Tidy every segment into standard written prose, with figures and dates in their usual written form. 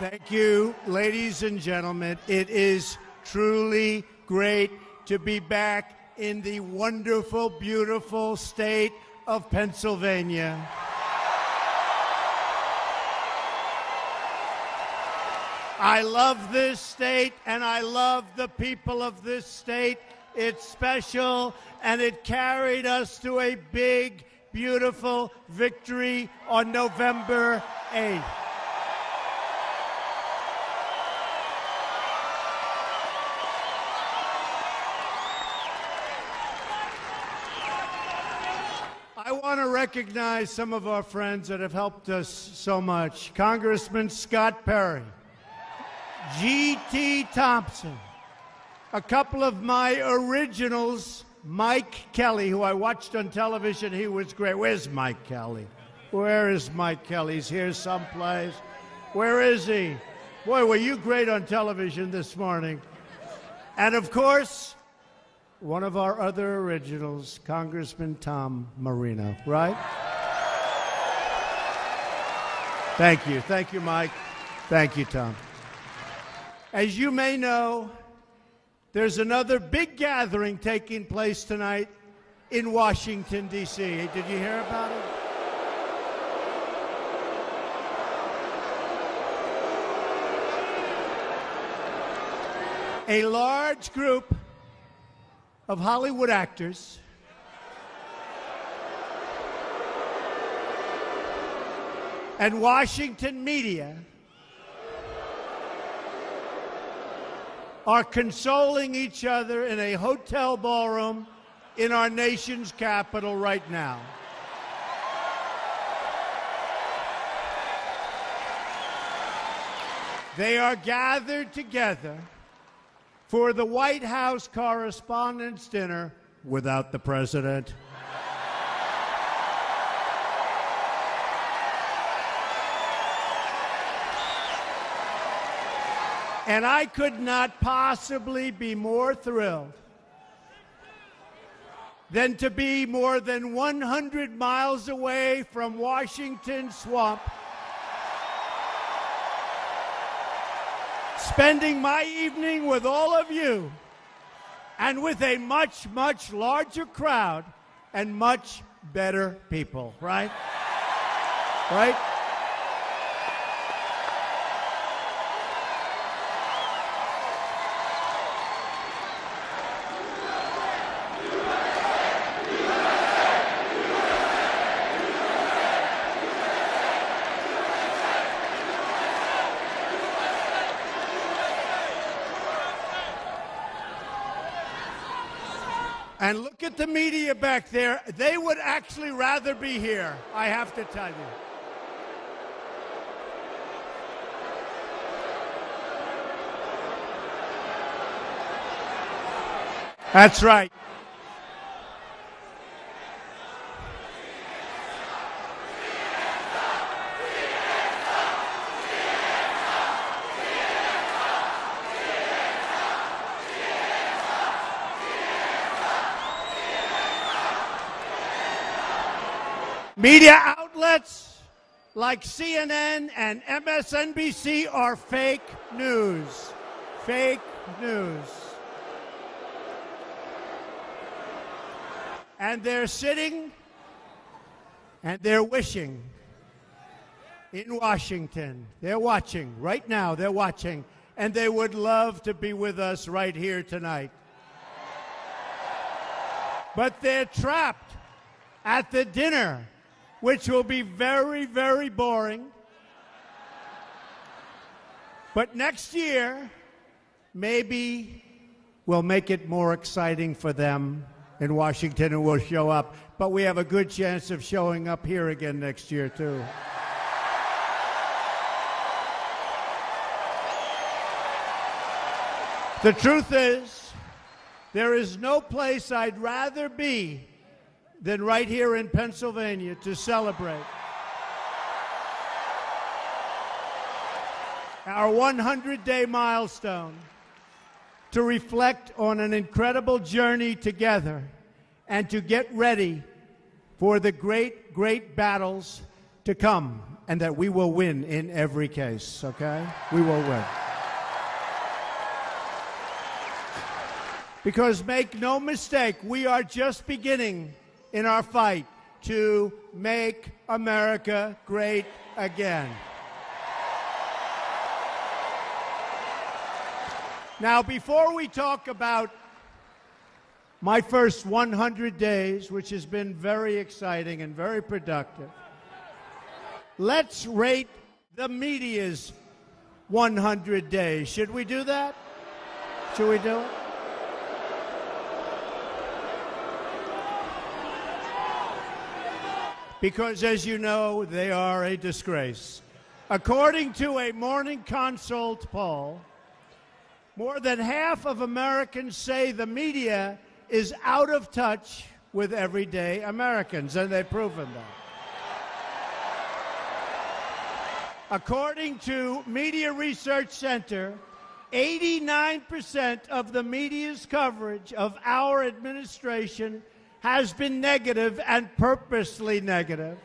Thank you, ladies and gentlemen. It is truly great to be back in the wonderful, beautiful state of Pennsylvania. I love this state, and I love the people of this state. It's special, and it carried us to a big, beautiful victory on November 8th. I want to recognize some of our friends that have helped us so much. Congressman Scott Perry, G.T. Thompson, a couple of my originals, Mike Kelly, who I watched on television. He was great. Where's Mike Kelly? Where is Mike Kelly? He's here someplace. Where is he? Boy, were you great on television this morning. And of course, one of our other originals, Congressman Tom Marino, right? Thank you. Thank you, Mike. Thank you, Tom. As you may know, there's another big gathering taking place tonight in Washington, D.C. Did you hear about it? A large group of Hollywood actors and Washington media are consoling each other in a hotel ballroom in our nation's capital right now. They are gathered together for the White House Correspondents' Dinner without the president. And I could not possibly be more thrilled than to be more than 100 miles away from Washington Swamp, spending my evening with all of you and with a much, much larger crowd and much better people, right? Right? And look at the media back there. They would actually rather be here, I have to tell you. That's right. Media outlets like CNN and MSNBC are fake news. Fake news. And they're sitting and they're wishing in Washington. They're watching right now. They're watching. And they would love to be with us right here tonight. But they're trapped at the dinner, which will be very, very boring. But next year, maybe we'll make it more exciting for them in Washington and we'll show up. But we have a good chance of showing up here again next year, too. The truth is, there is no place I'd rather be than right here in Pennsylvania to celebrate our 100-day milestone, to reflect on an incredible journey together and to get ready for the great, great battles to come and that we will win in every case, okay? We will win. Because make no mistake, we are just beginning in our fight to make America great again. Now, before we talk about my first 100 days, which has been very exciting and very productive, let's rate the media's 100 days. Should we do that? Should we do it? Because, as you know, they are a disgrace. According to a Morning Consult poll, more than half of Americans say the media is out of touch with everyday Americans, and they've proven that. According to Media Research Center, 89% of the media's coverage of our administration has been negative and purposely negative.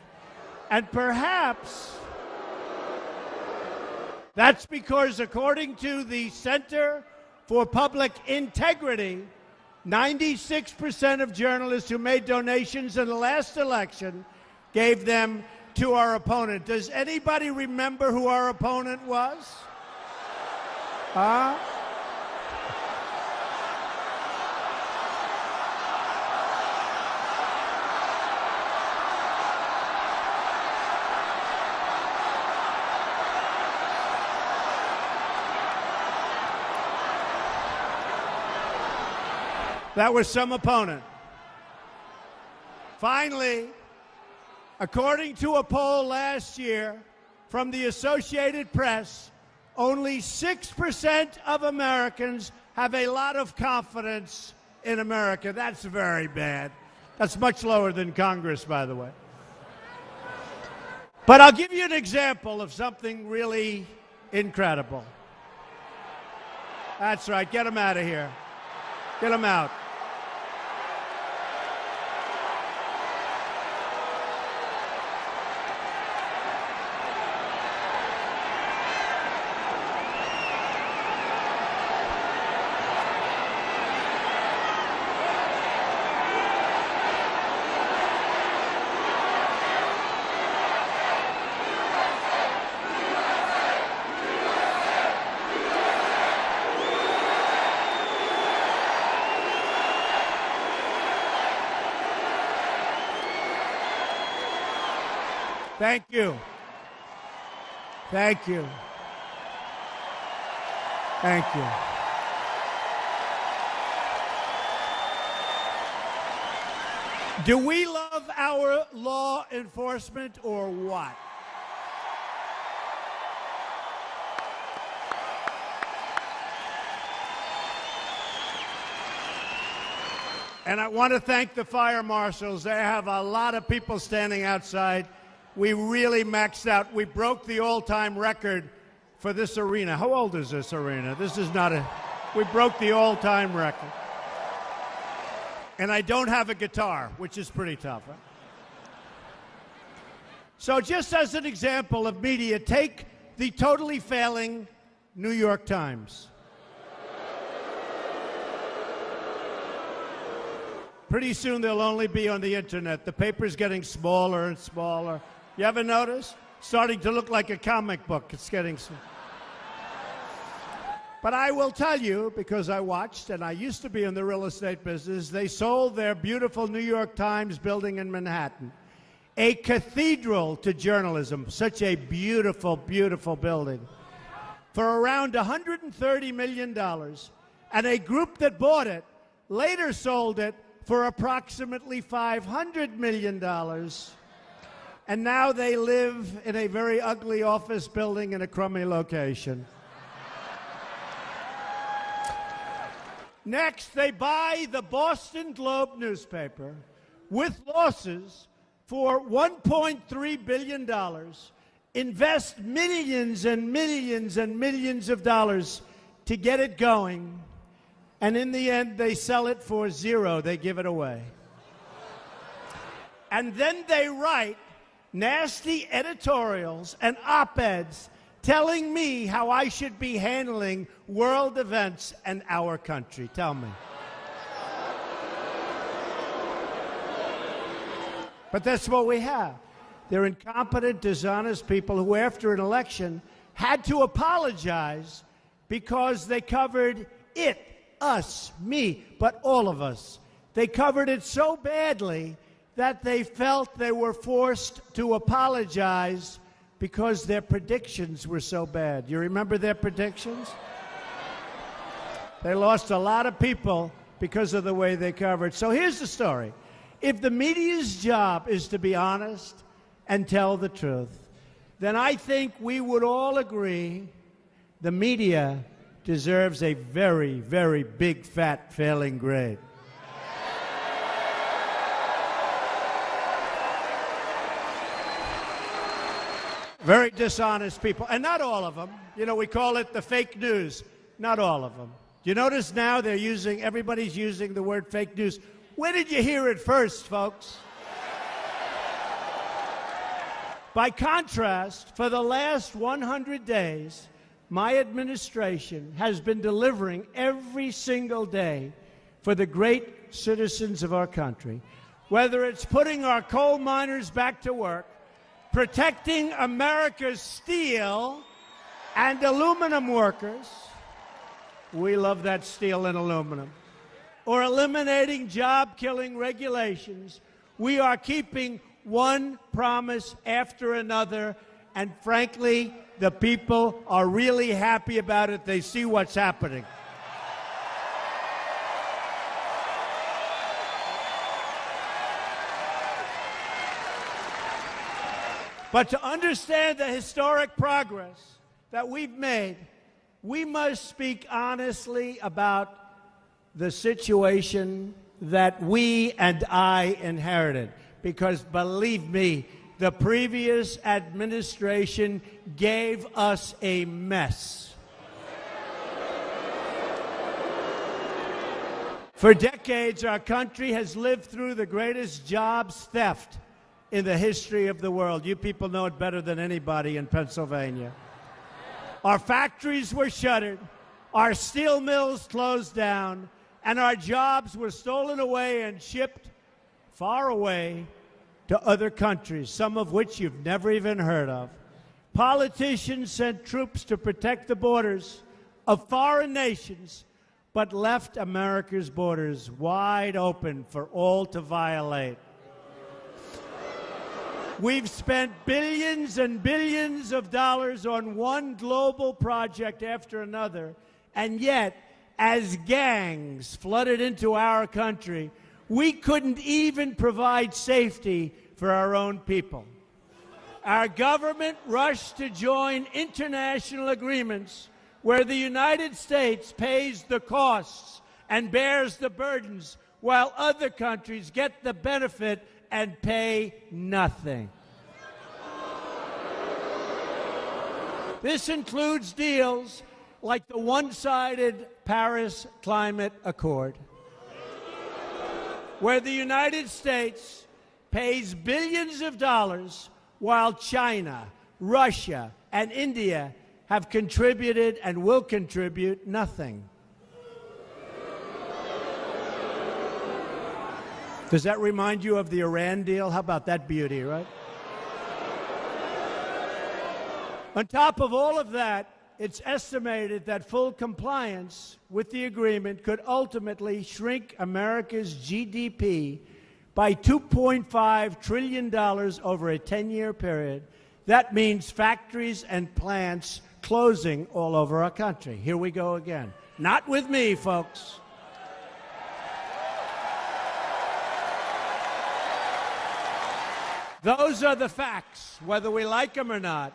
And perhaps that's because, according to the Center for Public Integrity, 96% of journalists who made donations in the last election gave them to our opponent. Does anybody remember who our opponent was? Huh? That was some opponent. Finally, according to a poll last year from the Associated Press, only 6% of Americans have a lot of confidence in America. That's very bad. That's much lower than Congress, by the way. But I'll give you an example of something really incredible. That's right. Get them out of here. Get them out. Thank you. Thank you. Thank you. Do we love our law enforcement or what? And I want to thank the fire marshals. They have a lot of people standing outside. We really maxed out. We broke the all-time record for this arena. How old is this arena? This is not a... We broke the all-time record. And I don't have a guitar, which is pretty tough. Huh? So just as an example of media, take the totally failing New York Times. Pretty soon they'll only be on the internet. The paper's getting smaller and smaller. You ever notice? Starting to look like a comic book. It's getting small. But I will tell you, because I watched, and I used to be in the real estate business, they sold their beautiful New York Times building in Manhattan, a cathedral to journalism, such a beautiful, beautiful building, for around $130 million. And a group that bought it later sold it for approximately $500 million. And now they live in a very ugly office building in a crummy location. Next, they buy the Boston Globe newspaper with losses for $1.3 billion, invest millions and millions and millions of dollars to get it going, and in the end, they sell it for zero. They give it away. And then they write nasty editorials and op-eds telling me how I should be handling world events and our country. Tell me. But that's what we have. They're incompetent, dishonest people who, after an election, had to apologize because they covered it, us, me, but all of us. They covered it so badly that they felt they were forced to apologize because their predictions were so bad. You remember their predictions? They lost a lot of people because of the way they covered. So here's the story. If the media's job is to be honest and tell the truth, then I think we would all agree the media deserves a very, very big, fat failing grade. Very dishonest people, and not all of them. You know, we call it the fake news. Not all of them. You notice now everybody's using the word fake news. Where did you hear it first, folks? By contrast, for the last 100 days, my administration has been delivering every single day for the great citizens of our country, whether it's putting our coal miners back to work, protecting America's steel and aluminum workers. We love that steel and aluminum. Or eliminating job-killing regulations. We are keeping one promise after another, and frankly, the people are really happy about it. They see what's happening. But to understand the historic progress that we've made, we must speak honestly about the situation that we and I inherited. Because believe me, the previous administration gave us a mess. For decades, our country has lived through the greatest jobs theft in the history of the world. You people know it better than anybody in Pennsylvania. Our factories were shuttered, our steel mills closed down, and our jobs were stolen away and shipped far away to other countries, some of which you've never even heard of. Politicians sent troops to protect the borders of foreign nations, but left America's borders wide open for all to violate. We've spent billions and billions of dollars on one global project after another, and yet, as gangs flooded into our country, we couldn't even provide safety for our own people. Our government rushed to join international agreements where the United States pays the costs and bears the burdens, while other countries get the benefit and pay nothing. This includes deals like the one-sided Paris Climate Accord, where the United States pays billions of dollars while China, Russia, and India have contributed and will contribute nothing. Does that remind you of the Iran deal? How about that beauty, right? On top of all of that, it's estimated that full compliance with the agreement could ultimately shrink America's GDP by $2.5 trillion over a 10-year period. That means factories and plants closing all over our country. Here we go again. Not with me, folks. Those are the facts, whether we like them or not.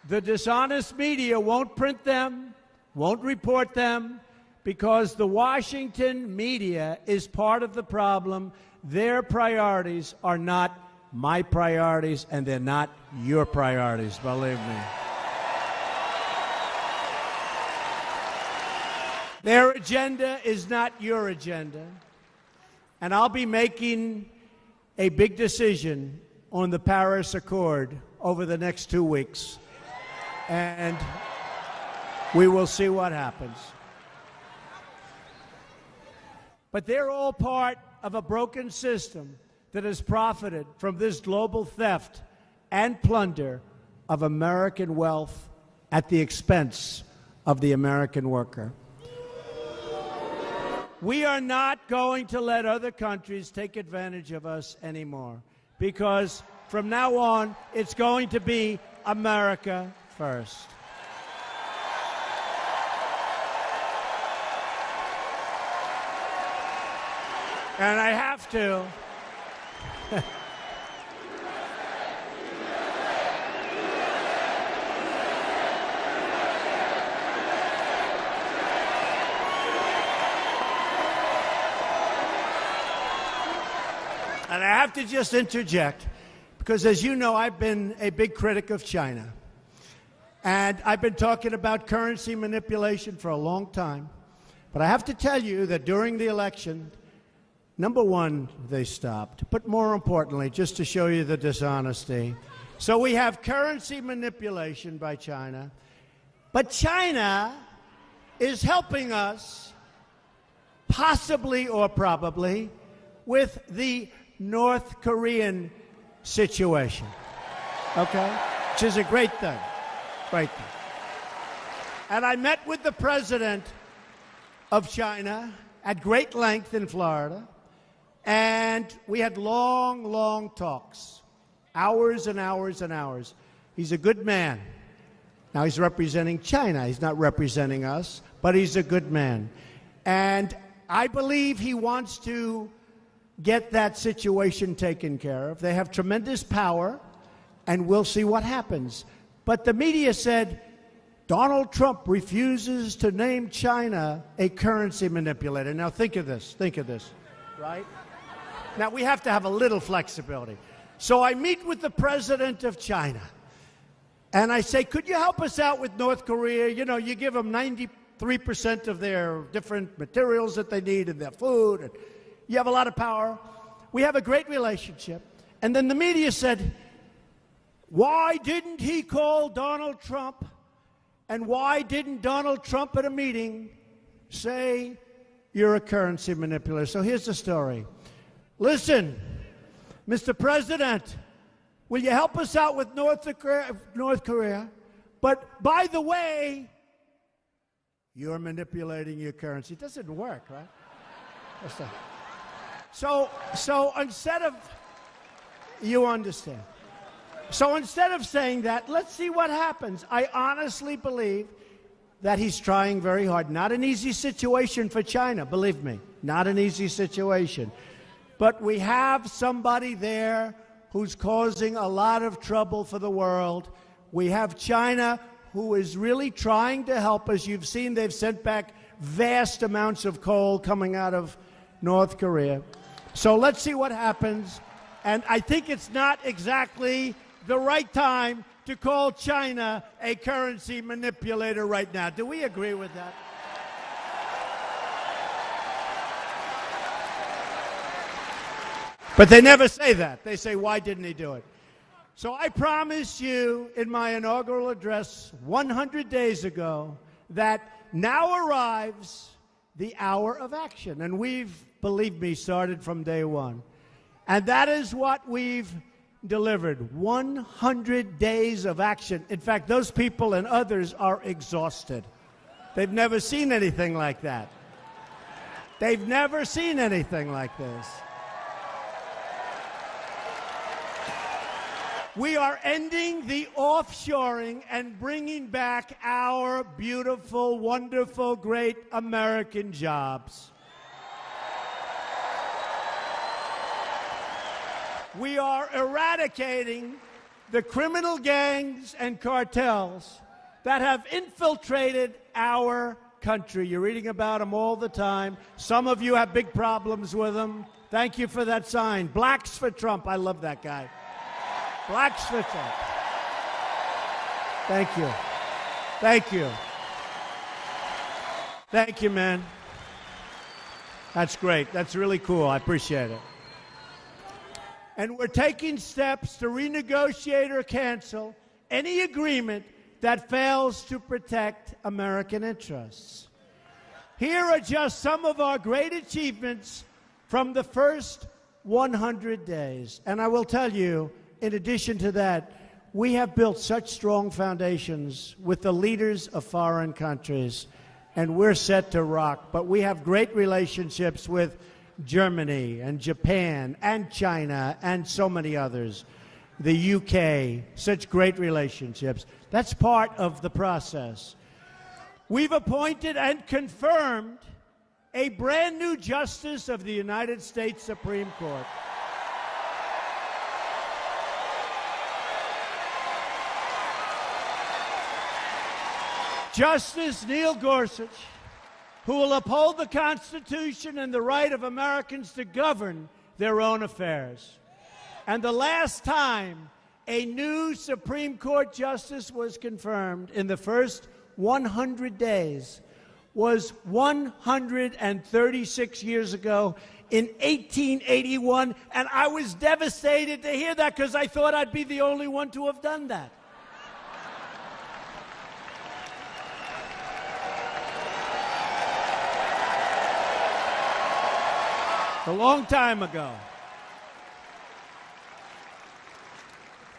The dishonest media won't print them, won't report them, because the Washington media is part of the problem. Their priorities are not my priorities, and they're not your priorities, believe me. Their agenda is not your agenda. And I'll be making a big decision on the Paris Accord over the next 2 weeks. And we will see what happens. But they're all part of a broken system that has profited from this global theft and plunder of American wealth at the expense of the American worker. We are not going to let other countries take advantage of us anymore, because from now on, it's going to be America first. And I have to. And I have to just interject, because as you know, I've been a big critic of China. And I've been talking about currency manipulation for a long time. But I have to tell you that during the election, number one, they stopped. But more importantly, just to show you the dishonesty. So we have currency manipulation by China. But China is helping us, possibly or probably, with the North Korean situation. Okay? Which is a great thing. Great thing. And I met with the president of China at great length in Florida. And we had long, long talks, hours and hours and hours. He's a good man. Now, he's representing China. He's not representing us, but he's a good man. And I believe he wants to get that situation taken care of. They have tremendous power, and we'll see what happens. But the media said Donald Trump refuses to name China a currency manipulator. Now, think of this, right? Now, we have to have a little flexibility. So I meet with the president of China, and I say, could you help us out with North Korea? You know, you give them 93% of their different materials that they need and their food, and you have a lot of power. We have a great relationship. And then the media said, why didn't he call Donald Trump? And why didn't Donald Trump at a meeting say you're a currency manipulator? So here's the story. Listen, Mr. President, will you help us out with North Korea? But by the way, you're manipulating your currency. It doesn't work, right? So instead of, you understand. So instead of saying that, let's see what happens. I honestly believe that he's trying very hard. Not an easy situation for China, believe me. Not an easy situation. But we have somebody there who's causing a lot of trouble for the world. We have China, who is really trying to help us. You've seen they've sent back vast amounts of coal coming out of North Korea. So let's see what happens. And I think it's not exactly the right time to call China a currency manipulator right now. Do we agree with that? But they never say that. They say, why didn't he do it? So I promised you in my inaugural address 100 days ago that now arrives the hour of action. And we've, believe me, started from day one. And that is what we've delivered, 100 days of action. In fact, those people and others are exhausted. They've never seen anything like that. They've never seen anything like this. We are ending the offshoring and bringing back our beautiful, wonderful, great American jobs. We are eradicating the criminal gangs and cartels that have infiltrated our country. You're reading about them all the time. Some of you have big problems with them. Thank you for that sign. Blacks for Trump. I love that guy. Blacks for Trump. Thank you. Thank you. Thank you, man. That's great. That's really cool. I appreciate it. And we're taking steps to renegotiate or cancel any agreement that fails to protect American interests. Here are just some of our great achievements from the first 100 days. And I will tell you, in addition to that, we have built such strong foundations with the leaders of foreign countries, and we're set to rock. But we have great relationships with Germany and Japan and China and so many others. The UK, such great relationships. That's part of the process. We've appointed and confirmed a brand new justice of the United States Supreme Court. Justice Neil Gorsuch, who will uphold the Constitution and the right of Americans to govern their own affairs. And the last time a new Supreme Court justice was confirmed in the first 100 days was 136 years ago in 1881, and I was devastated to hear that because I thought I'd be the only one to have done that. A long time ago.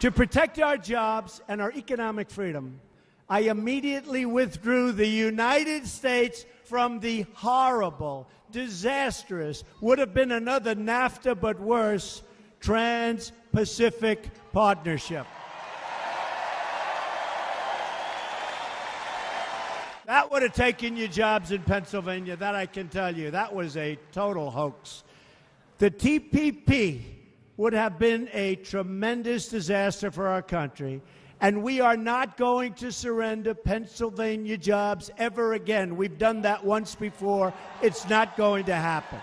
To protect our jobs and our economic freedom, I immediately withdrew the United States from the horrible, disastrous, would have been another NAFTA but worse, Trans-Pacific Partnership. That would have taken your jobs in Pennsylvania, that I can tell you. That was a total hoax. The TPP would have been a tremendous disaster for our country, and we are not going to surrender Pennsylvania jobs ever again. We've done that once before. It's not going to happen.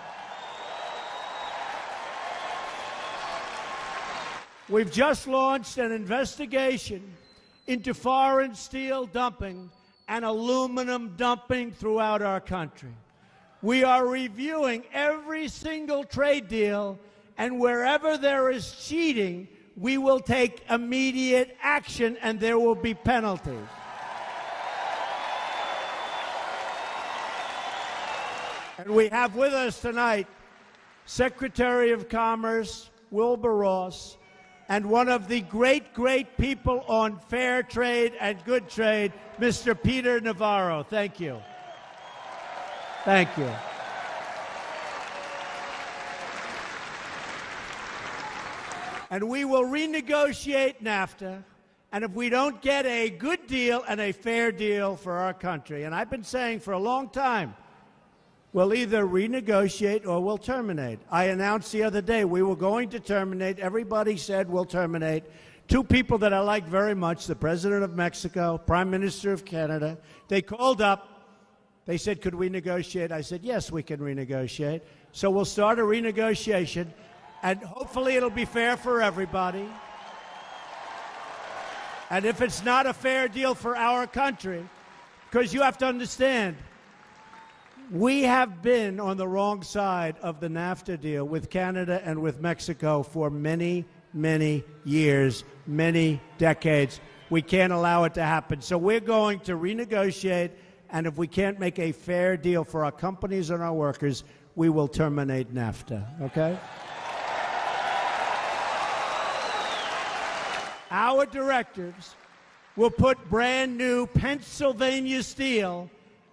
We've just launched an investigation into foreign steel dumping and aluminum dumping throughout our country. We are reviewing every single trade deal, and wherever there is cheating, we will take immediate action, and there will be penalties. And we have with us tonight Secretary of Commerce Wilbur Ross and one of the great, great people on fair trade and good trade, Mr. Peter Navarro. Thank you. Thank you. And we will renegotiate NAFTA, and if we don't get a good deal and a fair deal for our country, and I've been saying for a long time, we'll either renegotiate or we'll terminate. I announced the other day we were going to terminate. Everybody said we'll terminate. Two people that I like very much, the President of Mexico, Prime Minister of Canada, they called up. They said, could we negotiate? I said, yes, we can renegotiate. So we'll start a renegotiation, and hopefully it'll be fair for everybody. And if it's not a fair deal for our country, because you have to understand, we have been on the wrong side of the NAFTA deal with Canada and with Mexico for many, many years, many decades. We can't allow it to happen. So we're going to renegotiate, and if we can't make a fair deal for our companies and our workers, we will terminate NAFTA, okay? Our directives will put brand new Pennsylvania steel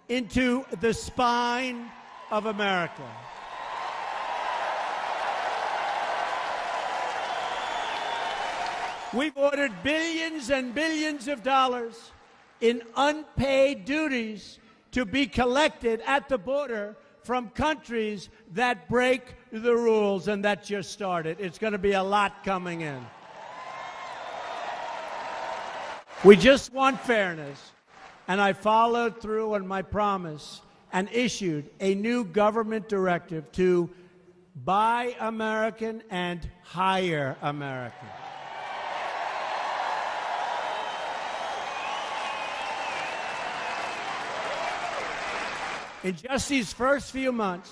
into the spine of America. We've ordered billions and billions of dollars in unpaid duties to be collected at the border from countries that break the rules, and that just started. It's going to be a lot coming in. We just want fairness, and I followed through on my promise and issued a new government directive to buy American and hire American. In just these first few months,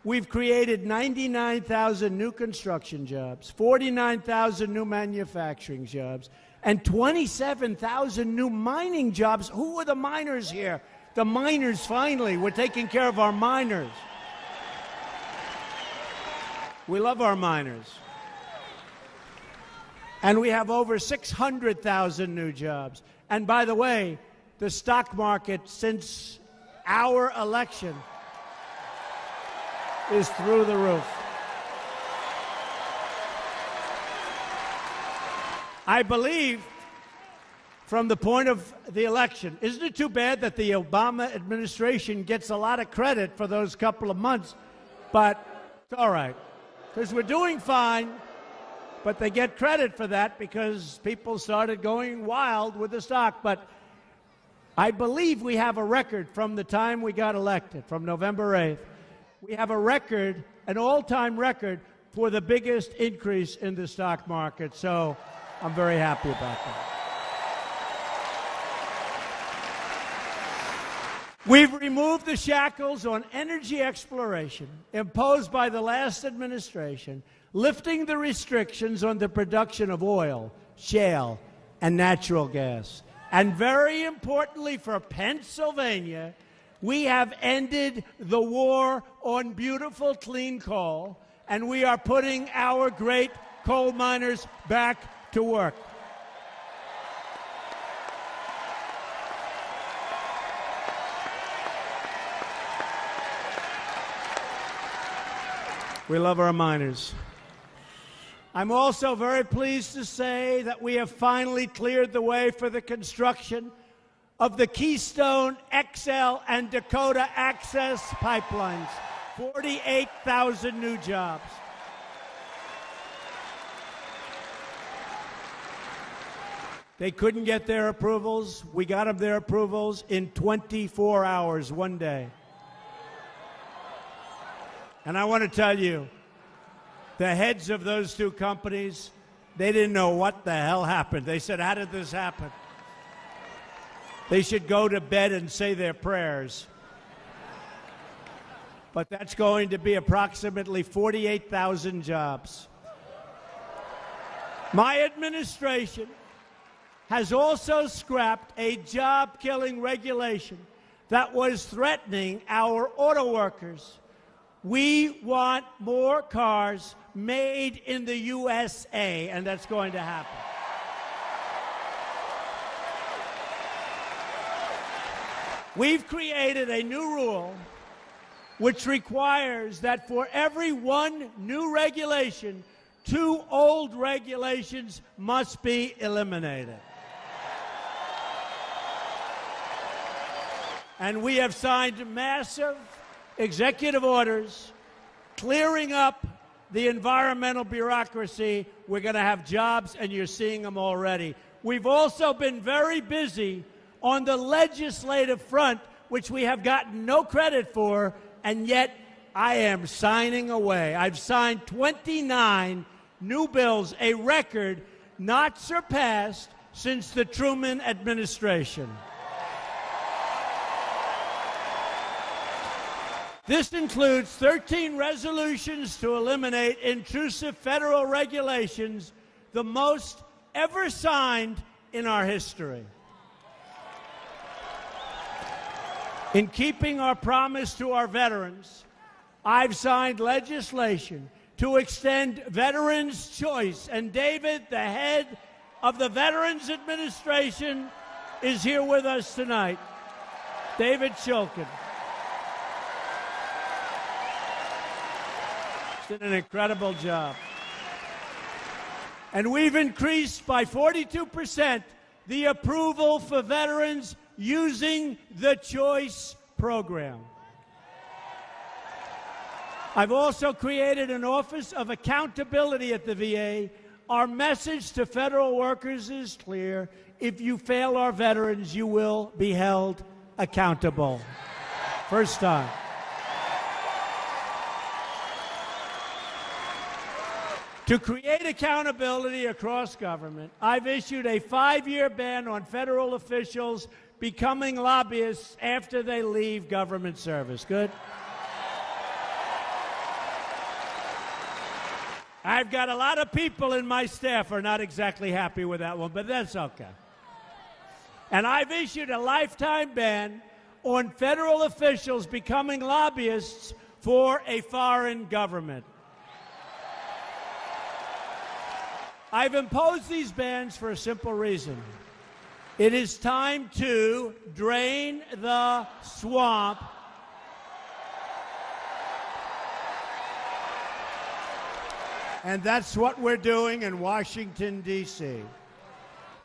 We've created 99,000 new construction jobs, 49,000 new manufacturing jobs, and 27,000 new mining jobs. Who are the miners here? The miners, finally. We're taking care of our miners. We love our miners. And we have over 600,000 new jobs. And by the way, the stock market since our election is through the roof. I believe, from the point of the election, isn't it too bad that the Obama administration gets a lot of credit for those couple of months? But it's all right, because we're doing fine, but they get credit for that because people started going wild with the stock. But I believe we have a record from the time we got elected, from November 8th. We have a record, an all-time record, for the biggest increase in the stock market. So I'm very happy about that. We've removed the shackles on energy exploration imposed by the last administration, lifting the restrictions on the production of oil, shale, and natural gas. And very importantly for Pennsylvania, we have ended the war on beautiful, clean coal, and we are putting our great coal miners back to work. We love our miners. I'm also very pleased to say that we have finally cleared the way for the construction of the Keystone XL and Dakota Access pipelines, 48,000 new jobs. They couldn't get their approvals. We got them their approvals in 24 hours, one day. And I want to tell you, the heads of those two companies, they didn't know what the hell happened. They said, how did this happen? They should go to bed and say their prayers. But that's going to be approximately 48,000 jobs. My administration has also scrapped a job-killing regulation that was threatening our auto workers. We want more cars made in the USA, and that's going to happen. We've created a new rule which requires that for every one new regulation, 2 old regulations must be eliminated. And we have signed massive executive orders clearing up the environmental bureaucracy. We're going to have jobs, and you're seeing them already. We've also been very busy on the legislative front, which we have gotten no credit for, and yet I am signing away. I've signed 29 new bills, a record not surpassed since the Truman administration. This includes 13 resolutions to eliminate intrusive federal regulations, the most ever signed in our history. In keeping our promise to our veterans, I've signed legislation to extend veterans' choice. And David, the head of the Veterans Administration, is here with us tonight. David Shulkin. Did an incredible job. And we've increased by 42% the approval for veterans using the Choice program. I've also created an Office of Accountability at the VA. Our message to federal workers is clear. If you fail our veterans, you will be held accountable. First time. To create accountability across government, I've issued a 5-year ban on federal officials becoming lobbyists after they leave government service. Good? I've got a lot of people in my staff who are not exactly happy with that one, but that's okay. And I've issued a lifetime ban on federal officials becoming lobbyists for a foreign government. I've imposed these bans for a simple reason. It is time to drain the swamp and that's what we're doing in Washington, D.C.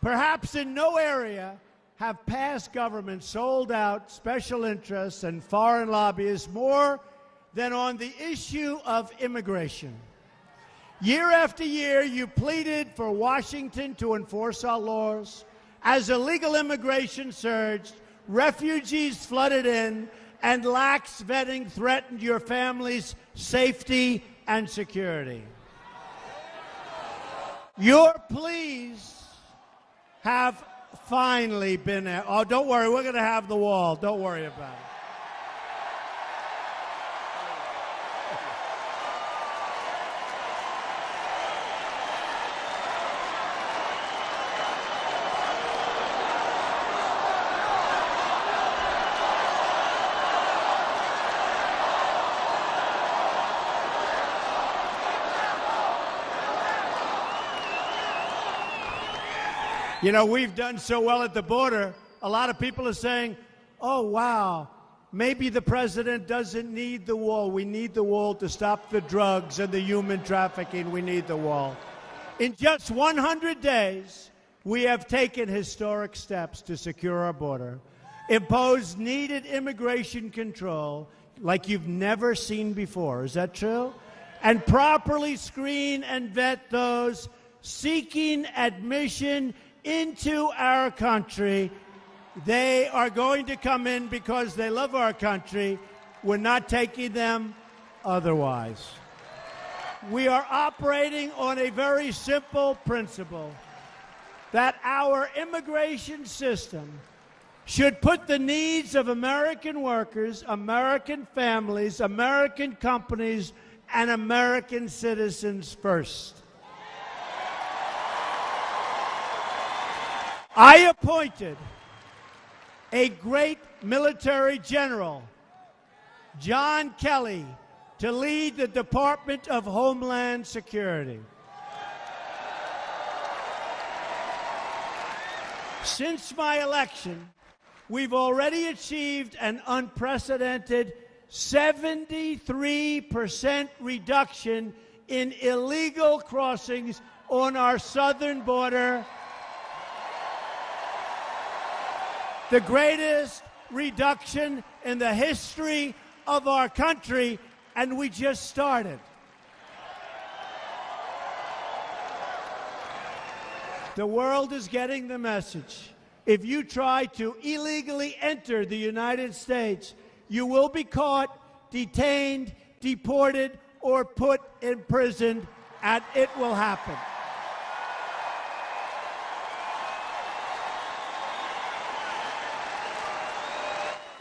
Perhaps in no area have past governments sold out special interests and foreign lobbyists more than on the issue of immigration. Year after year, you pleaded for Washington to enforce our laws. As illegal immigration surged, refugees flooded in, and lax vetting threatened your family's safety and security. Your pleas have finally been... Oh, don't worry, we're going to have the wall. Don't worry about it. You know, we've done so well at the border, a lot of people are saying, oh, wow, maybe the president doesn't need the wall. We need the wall to stop the drugs and the human trafficking. We need the wall. In just 100 days, we have taken historic steps to secure our border, imposed needed immigration control like you've never seen before. Is that true? And properly screen and vet those seeking admission into our country. They are going to come in because they love our country. We're not taking them otherwise. We are operating on a very simple principle, that our immigration system should put the needs of American workers, American families, American companies, and American citizens first. I appointed a great military general, John Kelly, to lead the Department of Homeland Security. Since my election, we've already achieved an unprecedented 73% reduction in illegal crossings on our southern border. The greatest reduction in the history of our country, and we just started. The world is getting the message. If you try to illegally enter the United States, you will be caught, detained, deported, or put in prison, and it will happen.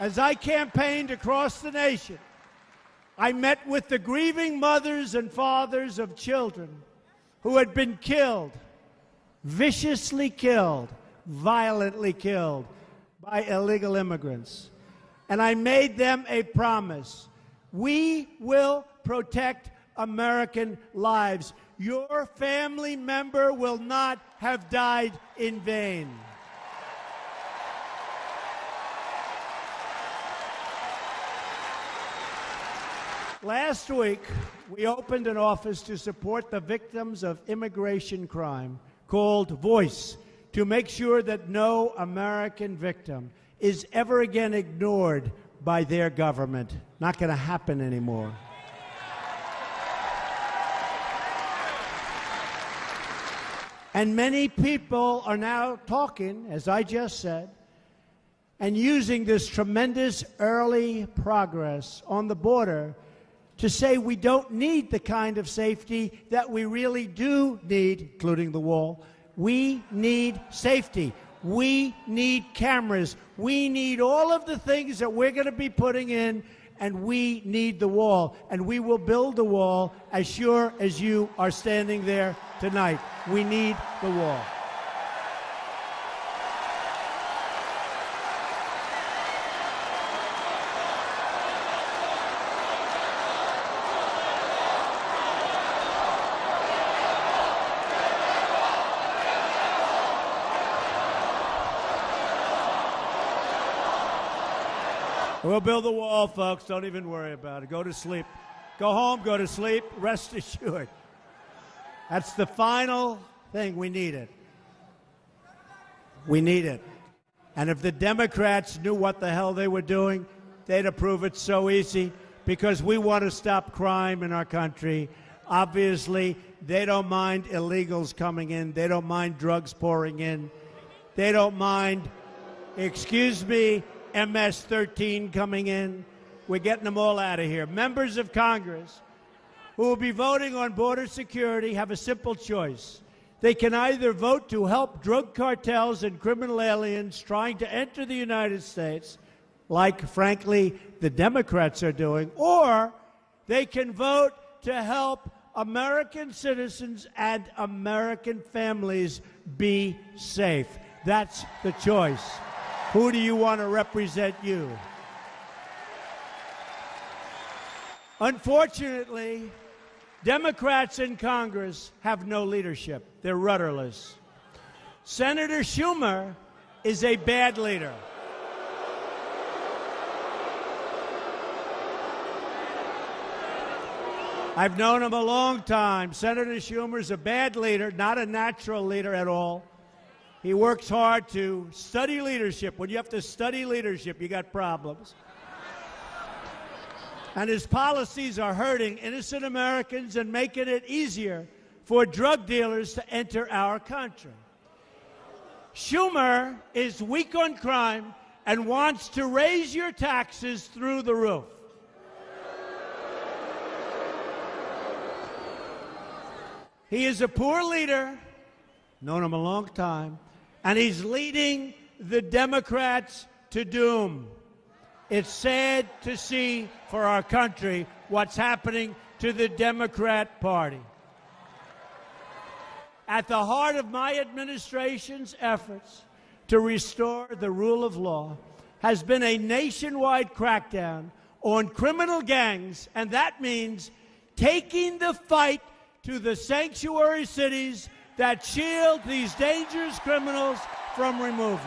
As I campaigned across the nation, I met with the grieving mothers and fathers of children who had been killed, viciously killed, violently killed by illegal immigrants. And I made them a promise. We will protect American lives. Your family member will not have died in vain. Last week, we opened an office to support the victims of immigration crime called Voice, to make sure that no American victim is ever again ignored by their government. Not going to happen anymore. And many people are now talking, as I just said, and using this tremendous early progress on the border to say we don't need the kind of safety that we really do need, including the wall. We need safety. We need cameras. We need all of the things that we're going to be putting in and we need the wall. And we will build the wall as sure as you are standing there tonight. We need the wall. We'll build the wall, folks. Don't even worry about it. Go to sleep. Go home, go to sleep. Rest assured. That's the final thing. We need it. We need it. And if the Democrats knew what the hell they were doing, they'd approve it so easy, because we want to stop crime in our country. Obviously, they don't mind illegals coming in. They don't mind drugs pouring in. They don't mind, excuse me, MS-13 coming in. We're getting them all out of here. Members of Congress who will be voting on border security have a simple choice. They can either vote to help drug cartels and criminal aliens trying to enter the United States, like, frankly, the Democrats are doing, or they can vote to help American citizens and American families be safe. That's the choice. Who do you want to represent you? Unfortunately, Democrats in Congress have no leadership. They're rudderless. Senator Schumer is a bad leader. I've known him a long time. Senator Schumer is a bad leader, not a natural leader at all. He works hard to study leadership. When you have to study leadership, you got problems. And his policies are hurting innocent Americans and making it easier for drug dealers to enter our country. Schumer is weak on crime and wants to raise your taxes through the roof. He is a poor leader, known him a long time, and he's leading the Democrats to doom. It's sad to see for our country what's happening to the Democrat Party. At the heart of my administration's efforts to restore the rule of law has been a nationwide crackdown on criminal gangs, and that means taking the fight to the sanctuary cities that shield these dangerous criminals from removal.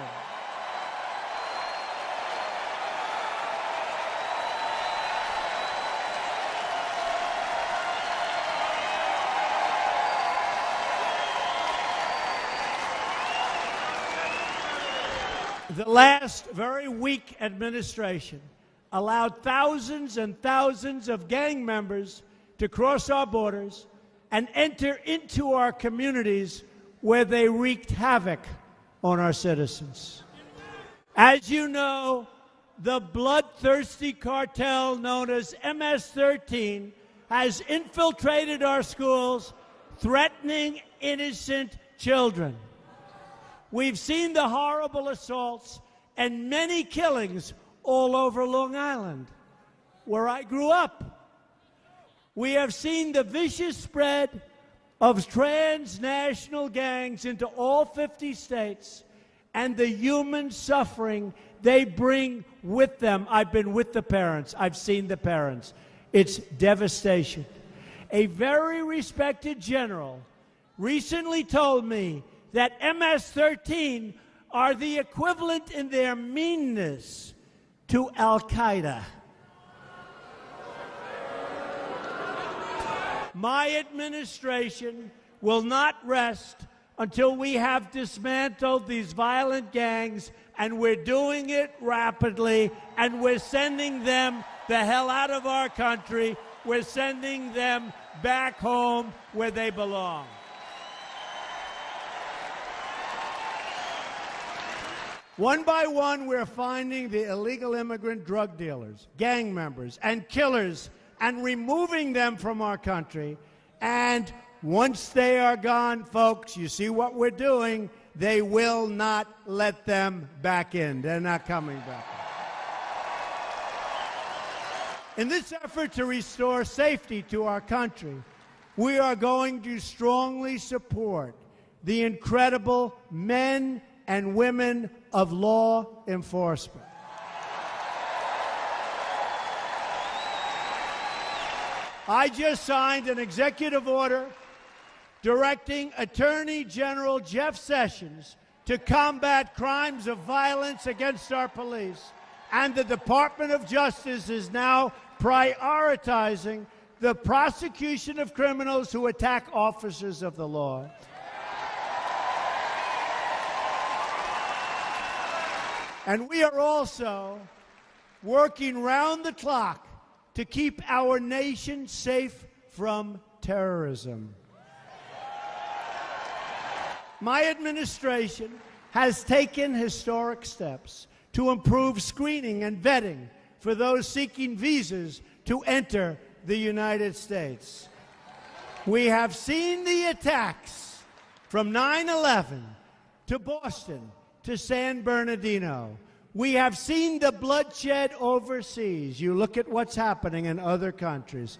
The last very weak administration allowed thousands and thousands of gang members to cross our borders and enter into our communities, where they wreaked havoc on our citizens. As you know, the bloodthirsty cartel known as MS-13 has infiltrated our schools, threatening innocent children. We've seen the horrible assaults and many killings all over Long Island, where I grew up. We have seen the vicious spread of transnational gangs into all 50 states and the human suffering they bring with them. I've been with the parents. I've seen the parents. It's devastation. A very respected general recently told me that MS-13 are the equivalent in their meanness to Al-Qaeda. My administration will not rest until we have dismantled these violent gangs, and we're doing it rapidly, and we're sending them the hell out of our country. We're sending them back home where they belong. One by one, we're finding the illegal immigrant drug dealers, gang members, and killers, and removing them from our country. And once they are gone, folks, you see what we're doing, they will not let them back in. They're not coming back In this effort to restore safety to our country, we are going to strongly support the incredible men and women of law enforcement. I just signed an executive order directing Attorney General Jeff Sessions to combat crimes of violence against our police, and the Department of Justice is now prioritizing the prosecution of criminals who attack officers of the law. And we are also working round the clock to keep our nation safe from terrorism. My administration has taken historic steps to improve screening and vetting for those seeking visas to enter the United States. We have seen the attacks from 9/11 to Boston to San Bernardino. We have seen the bloodshed overseas. You look at what's happening in other countries.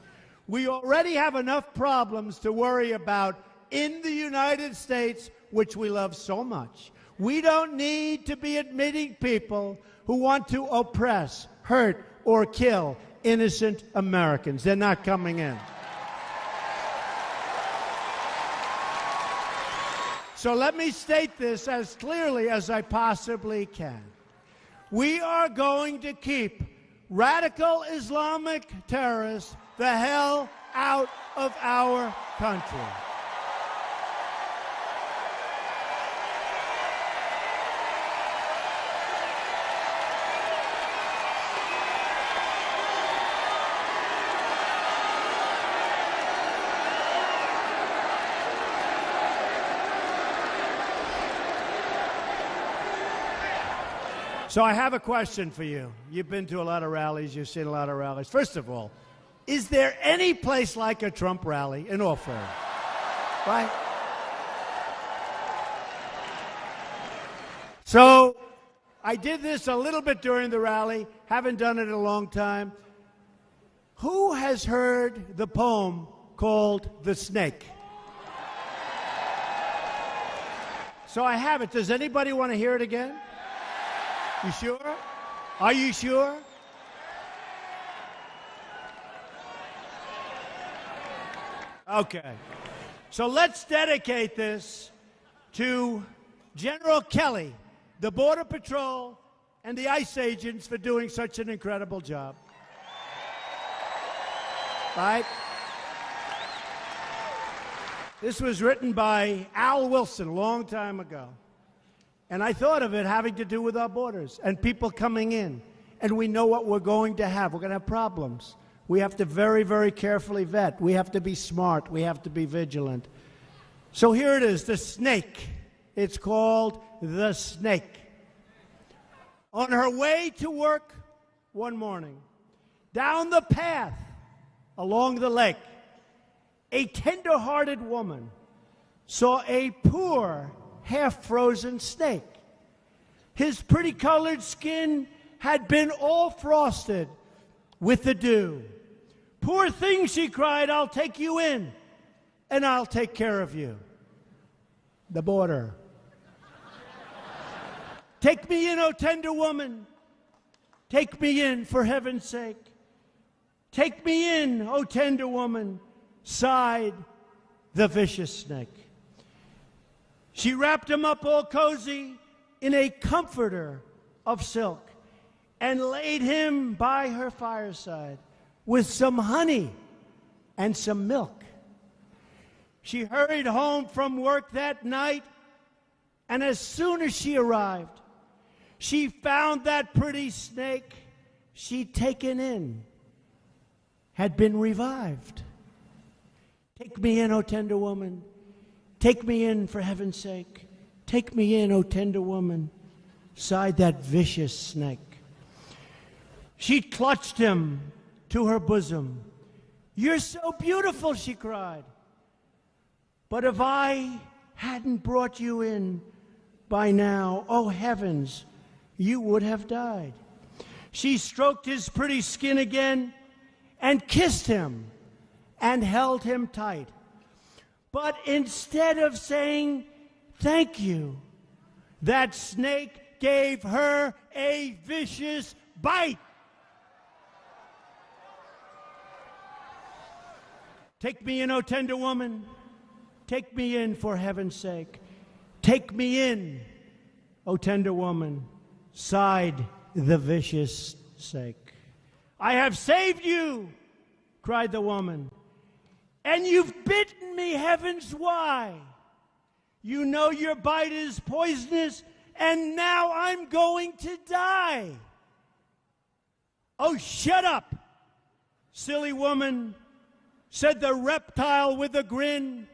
We already have enough problems to worry about in the United States, which we love so much. We don't need to be admitting people who want to oppress, hurt, or kill innocent Americans. They're not coming in. So let me state this as clearly as I possibly can. We are going to keep radical Islamic terrorists the hell out of our country. So I have a question for you. You've been to a lot of rallies. You've seen a lot of rallies. First of all, is there any place like a Trump rally in all fairness? Right? So I did this a little bit during the rally. Haven't done it in a long time. Who has heard the poem called The Snake? So I have it. Does anybody want to hear it again? You sure? Are you sure? Okay. So let's dedicate this to General Kelly, the Border Patrol, and the ICE agents for doing such an incredible job. Right? This was written by Al Wilson a long time ago. And I thought of it having to do with our borders and people coming in. And we know what we're going to have. We're going to have problems. We have to very, very carefully vet. We have to be smart. We have to be vigilant. So here it is, The Snake. It's called The Snake. On her way to work one morning, down the path along the lake, a tender-hearted woman saw a poor, half-frozen snake. His pretty-colored skin had been all frosted with the dew. "Poor thing," she cried, "I'll take you in, and I'll take care of you." The border. "Take me in, O tender woman. Take me in, for heaven's sake. Take me in, O tender woman," sighed the vicious snake. She wrapped him up all cozy in a comforter of silk and laid him by her fireside with some honey and some milk. She hurried home from work that night, and as soon as she arrived, she found that pretty snake she'd taken in had been revived. "Take me in, O tender woman. Take me in, for heaven's sake. Take me in, O tender woman," sighed that vicious snake. She clutched him to her bosom. "You're so beautiful," she cried. "But if I hadn't brought you in by now, oh heavens, you would have died." She stroked his pretty skin again and kissed him and held him tight. But instead of saying thank you, that snake gave her a vicious bite. Take me in, O tender woman. Take me in, for heaven's sake. Take me in, O tender woman, sighed the vicious snake. I have saved you, cried the woman, and you've bitten me, heavens, why? You know your bite is poisonous, and now I'm going to die. Oh, shut up, silly woman, said the reptile with a grin.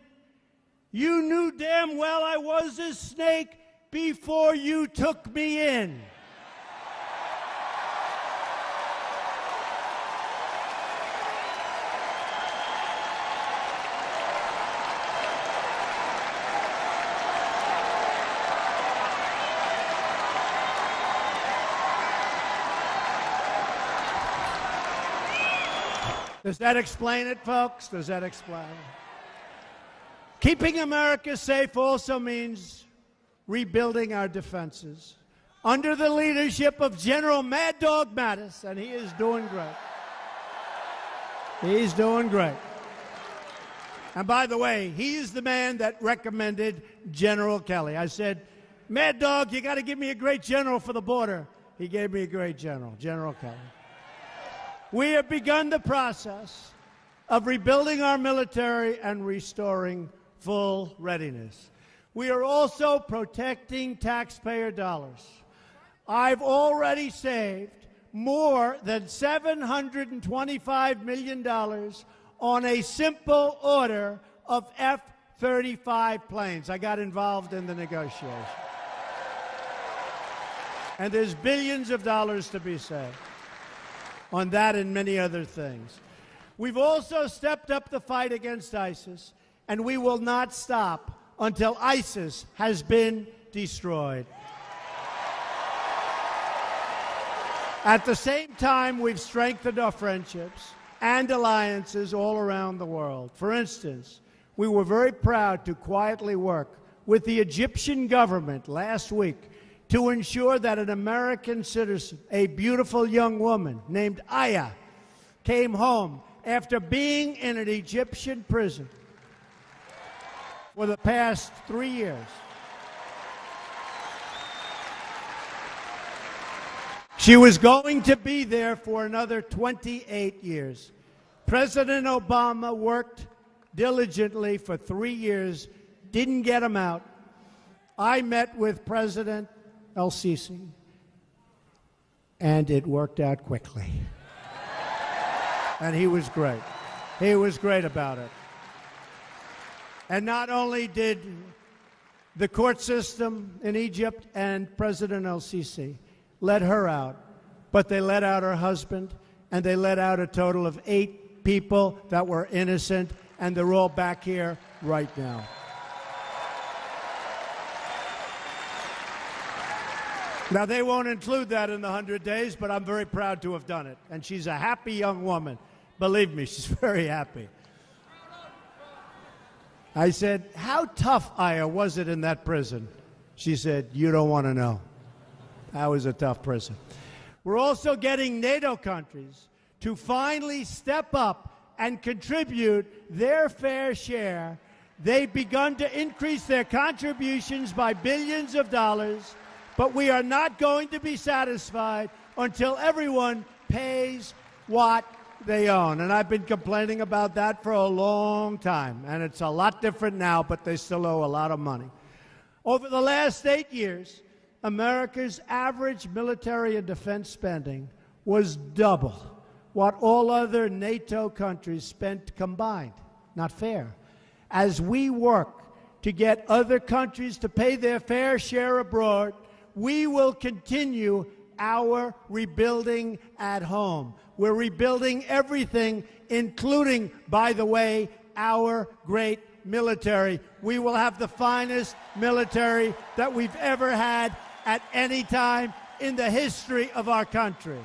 You knew damn well I was a snake before you took me in. Does that explain it, folks? Does that explain it? Keeping America safe also means rebuilding our defenses under the leadership of General Mad Dog Mattis, and he is doing great. He's doing great. And by the way, he's the man that recommended General Kelly. I said, Mad Dog, you got to give me a great general for the border. He gave me a great general, General Kelly. We have begun the process of rebuilding our military and restoring full readiness. We are also protecting taxpayer dollars. I've already saved more than $725 million on a simple order of F-35 planes. I got involved in the negotiation. And there's billions of dollars to be saved on that and many other things. We've also stepped up the fight against ISIS, and we will not stop until ISIS has been destroyed. At the same time, we've strengthened our friendships and alliances all around the world. For instance, we were very proud to quietly work with the Egyptian government last week to ensure that an American citizen, a beautiful young woman named Aya, came home after being in an Egyptian prison for the past 3 years. She was going to be there for another 28 years. President Obama worked diligently for 3 years, didn't get him out. I met with President El-Sisi, and it worked out quickly. And he was great. He was great about it. And not only did the court system in Egypt and President El-Sisi let her out, but they let out her husband, and they let out a total of 8 people that were innocent, and they're all back here right now. Now, they won't include that in the 100 days, but I'm very proud to have done it. And she's a happy young woman. Believe me, she's very happy. I said, how tough, Aya, was it in that prison? She said, you don't want to know. That was a tough prison. We're also getting NATO countries to finally step up and contribute their fair share. They've begun to increase their contributions by billions of dollars, but we are not going to be satisfied until everyone pays what they own. And I've been complaining about that for a long time, and it's a lot different now, but they still owe a lot of money. Over the last 8 years, America's average military and defense spending was double what all other NATO countries spent combined. Not fair. As we work to get other countries to pay their fair share abroad, we will continue our rebuilding at home. We're rebuilding everything, including, by the way, our great military. We will have the finest military that we've ever had at any time in the history of our country.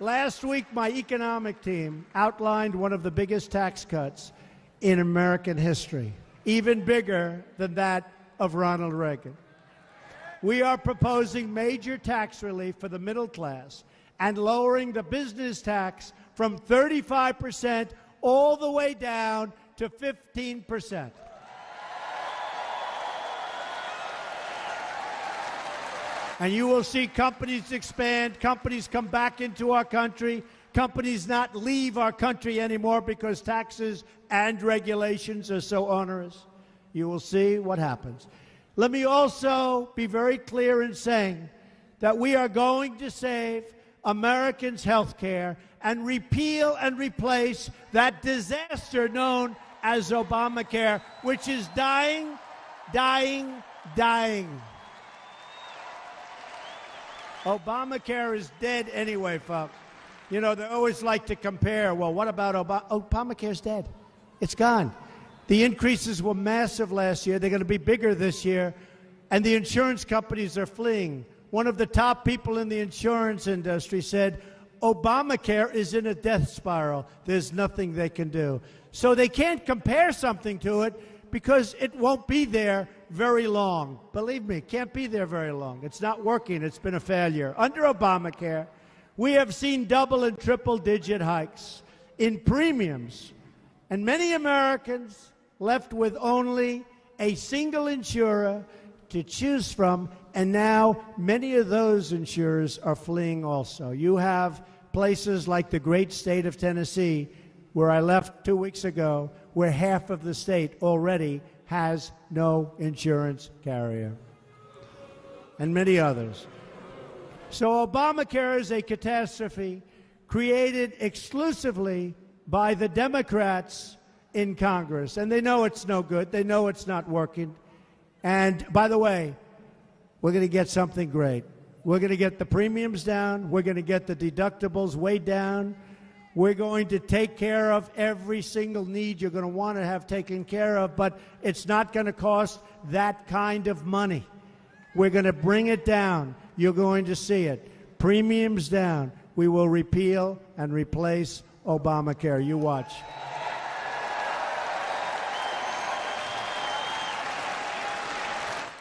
Last week, my economic team outlined one of the biggest tax cuts in American history, even bigger than that of Ronald Reagan. We are proposing major tax relief for the middle class and lowering the business tax from 35% all the way down to 15%. And you will see companies expand, companies come back into our country, companies not leave our country anymore because taxes and regulations are so onerous. You will see what happens. Let me also be very clear in saying that we are going to save Americans' health care and repeal and replace that disaster known as Obamacare, which is dying, dying, dying. Obamacare is dead anyway, folks. You know, they always like to compare. Well, what about Obamacare's dead. It's gone. The increases were massive last year. They're going to be bigger this year. And the insurance companies are fleeing. One of the top people in the insurance industry said, Obamacare is in a death spiral. There's nothing they can do. So they can't compare something to it because it won't be there very long. Believe me, can't be there very long. It's not working. It's been a failure. Under Obamacare, we have seen double and triple digit hikes in premiums, and many Americans left with only a single insurer to choose from, and now many of those insurers are fleeing also. You have places like the great state of Tennessee, where I left 2 weeks ago, where half of the state already has no insurance carrier, and many others. So Obamacare is a catastrophe created exclusively by the Democrats in Congress, and they know it's no good. They know it's not working. And by the way, we're going to get something great. We're going to get the premiums down. We're going to get the deductibles way down. We're going to take care of every single need you're going to want to have taken care of, but it's not going to cost that kind of money. We're going to bring it down. You're going to see it. Premiums down. We will repeal and replace Obamacare. You watch.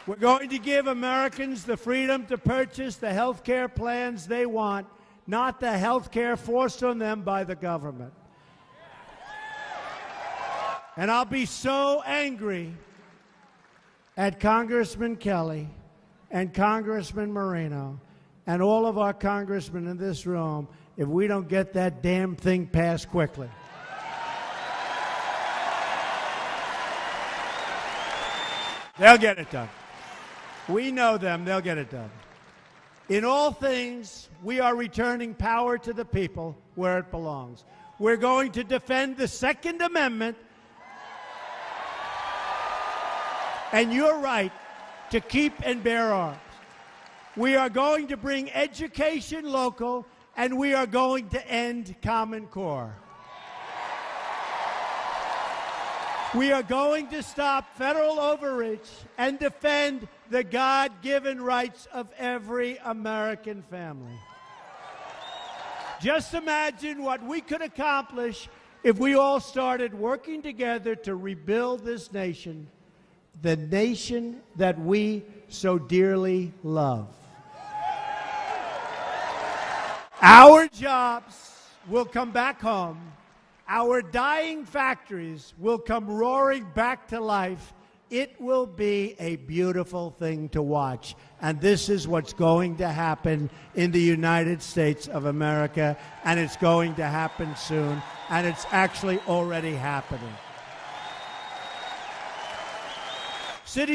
We're going to give Americans the freedom to purchase the health care plans they want, not the health care forced on them by the government. And I'll be so angry at Congressman Kelly and Congressman Moreno and all of our congressmen in this room if we don't get that damn thing passed quickly. They'll get it done. We know them. They'll get it done. In all things, we are returning power to the people where it belongs. We're going to defend the Second Amendment and your right to keep and bear arms. We are going to bring education local, and we are going to end Common Core. We are going to stop federal overreach and defend the God-given rights of every American family. Just imagine what we could accomplish if we all started working together to rebuild this nation, the nation that we so dearly love. Our jobs will come back home. Our dying factories will come roaring back to life. It will be a beautiful thing to watch. And this is what's going to happen in the United States of America, and it's going to happen soon, and it's actually already happening. Cities